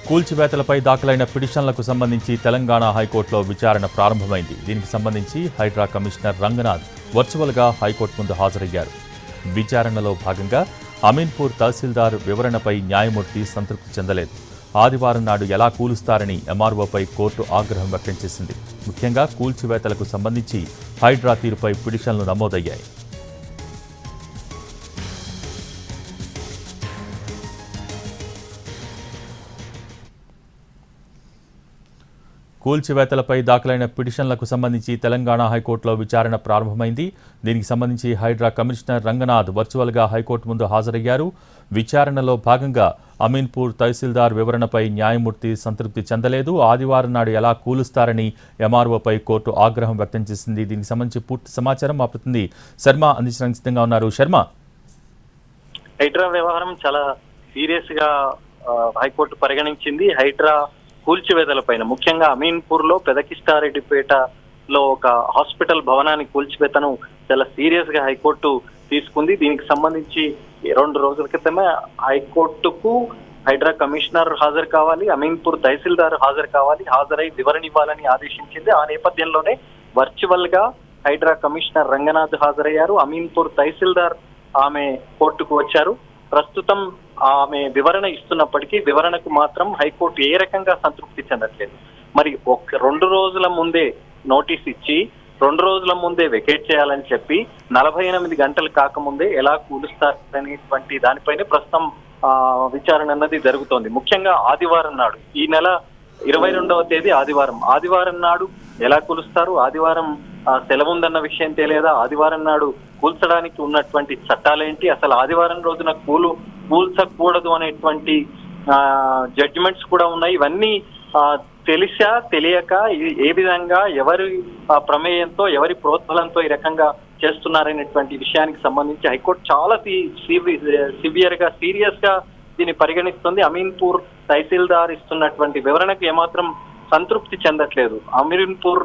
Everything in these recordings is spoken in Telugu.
కూల్చివేతలపై దాఖలైన పిటిషన్లకు సంబంధించి తెలంగాణ హైకోర్టులో విచారణ ప్రారంభమైంది. దీనికి సంబంధించి హైడ్రా కమిషనర్ రంగనాథ్ వర్చువల్గా హైకోర్టు ముందు హాజరయ్యారు. విచారణలో భాగంగా అమీన్పూర్ తహసీల్దార్ వివరణపై న్యాయమూర్తి సంతృప్తి చెందలేదు. ఆదివారం నాడు ఎలా కూలుస్తారని ఎంఆర్ఓపై కోర్టు ఆగ్రహం వ్యక్తం చేసింది. ముఖ్యంగా కూల్చివేతలకు సంబంధించి హైడ్రా తీరుపై పిటిషన్లు నమోదయ్యాయి. కూల్చివేతలపై దాఖలైన పిటిషన్లకు సంబంధించి తెలంగాణ హైకోర్టులో విచారణ ప్రారంభమైంది. దీనికి సంబంధించి హైడ్రా కమిషనర్ రంగనాథ్ వర్చువల్గా హైకోర్టు ముందు హాజరయ్యారు. విచారణలో భాగంగా అమీన్పూర్ తహసీల్దార్ వివరణపై న్యాయమూర్తి సంతృప్తి చెందలేదు. ఆదివారం నాడు ఎలా కూలుస్తారని ఎంఆర్ఓపై కోర్టు ఆగ్రహం వ్యక్తం చేసింది. దీనికి సంబంధించి పూర్తి సమాచారం మా ప్రతినిధి శర్మ అందించడానికి సిద్ధంగా ఉన్నారు. శర్మ, హైడ్రా వ్యవహారం చాలా సీరియస్ గా హైకోర్టు పరిగణించింది. హైడ్రా కూల్చివేతలపైన ముఖ్యంగా అమీన్పూర్ లో పెదకిష్టారెడ్డిపేటలో ఒక హాస్పిటల్ భవనాన్ని కూల్చివేతను చాలా సీరియస్ గా హైకోర్టు తీసుకుంది. దీనికి సంబంధించి 2 రోజుల క్రితమే హైకోర్టుకు హైడ్రా కమిషనర్ హాజరు కావాలి, అమీన్పూర్ తహసీల్దార్ హాజరు కావాలి, హాజరై వివరణ ఇవ్వాలని ఆదేశించింది. ఆ నేపథ్యంలోనే వర్చువల్ గా హైడ్రా కమిషనర్ రంగనాథ్ హాజరయ్యారు. అమీన్పూర్ తహసీల్దార్ ఆమె కోర్టుకు వచ్చారు. ప్రస్తుతం ఆమె వివరణ ఇస్తున్నప్పటికీ వివరణకు మాత్రం హైకోర్టు ఏ రకంగా సంతృప్తి చెందట్లేదు. మరి 2 రోజుల ముందే నోటీస్ ఇచ్చి 2 రోజుల ముందే వెకేట్ చేయాలని చెప్పి 48 గంటలు కాకముందే ఎలా కూలుస్తారనేటువంటి దానిపైనే ప్రస్తుతం విచారణ అన్నది జరుగుతోంది. ముఖ్యంగా ఆదివారం నాడు, ఈ నెల 22వ తేదీ ఆదివారం నాడు ఎలా కూలుస్తారు, ఆదివారం సెలవు ఉందన్న విషయం తెలియదా, ఆదివారం నాడు కూల్చడానికి ఉన్నటువంటి చట్టాలేంటి, అసలు ఆదివారం రోజున కూల్చకూడదు అనేటువంటి జడ్జిమెంట్స్ కూడా ఉన్నాయి. ఇవన్నీ తెలిసా తెలియక ఏ విధంగా ఎవరి ప్రమేయంతో ఎవరి ప్రోత్బలంతో ఈ రకంగా చేస్తున్నారనేటువంటి విషయానికి సంబంధించి హైకోర్టు చాలా సీరియస్ గా దీన్ని పరిగణిస్తుంది. అమీన్పూర్ తహసీల్దార్ ఇస్తున్నటువంటి వివరణకు ఏమాత్రం సంతృప్తి చెందట్లేదు. అమీన్పూర్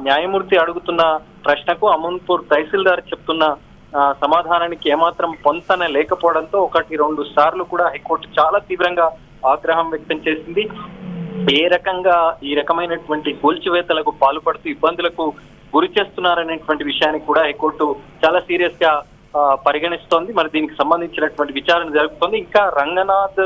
న్యాయమూర్తి అడుగుతున్న ప్రశ్నకు అమీన్పూర్ తహసీల్దార్ చెప్తున్న సమాధానానికి ఏమాత్రం పొంతన లేకపోవడంతో 1-2 సార్లు కూడా హైకోర్టు చాలా తీవ్రంగా ఆగ్రహం వ్యక్తం చేసింది. ఏ రకంగా ఈ రకమైనటువంటి కూల్చివేతలకు పాల్పడుతూ ఇబ్బందులకు గురి చేస్తున్నారనేటువంటి విషయాన్ని కూడా హైకోర్టు చాలా సీరియస్ గా పరిగణిస్తోంది. మరి దీనికి సంబంధించినటువంటి విచారణ జరుగుతోంది. ఇంకా రంగనాథ్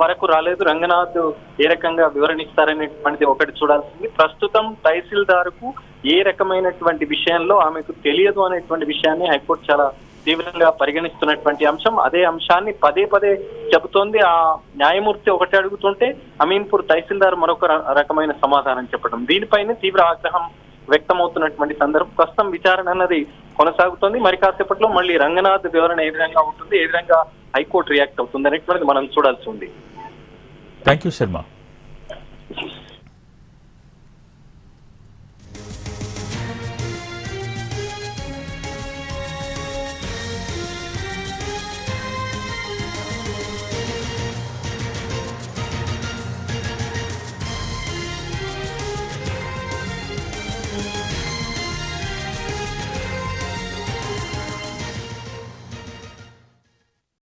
వరకు రాలేదు. రంగనాథ్ ఏ రకంగా వివరణిస్తారనేటువంటిది ఒకటి చూడాల్సింది. ప్రస్తుతం తహసీల్దార్కు ఏ రకమైనటువంటి విషయంలో ఆమెకు తెలియదు అనేటువంటి విషయాన్ని హైకోర్టు చాలా తీవ్రంగా పరిగణిస్తున్నటువంటి అంశం. అదే అంశాన్ని పదే చెబుతోంది. ఆ న్యాయమూర్తి ఒకటి అడుగుతుంటే అమీన్పూర్ తహసీల్దార్ మరొక రకమైన సమాధానం చెప్పడం, దీనిపైనే తీవ్ర ఆగ్రహం వ్యక్తమవుతున్నటువంటి సందర్భం. ప్రస్తుతం విచారణ అన్నది కొనసాగుతోంది. మరి కాసేపట్లో మళ్ళీ రంగనాథ్ వివరణ ఏ విధంగా ఉంటుంది, ఏ విధంగా హైకోర్టు రియాక్ట్ అవుతుంది అనేటువంటిది మనం చూడాల్సి ఉంది. Thank you Sharma.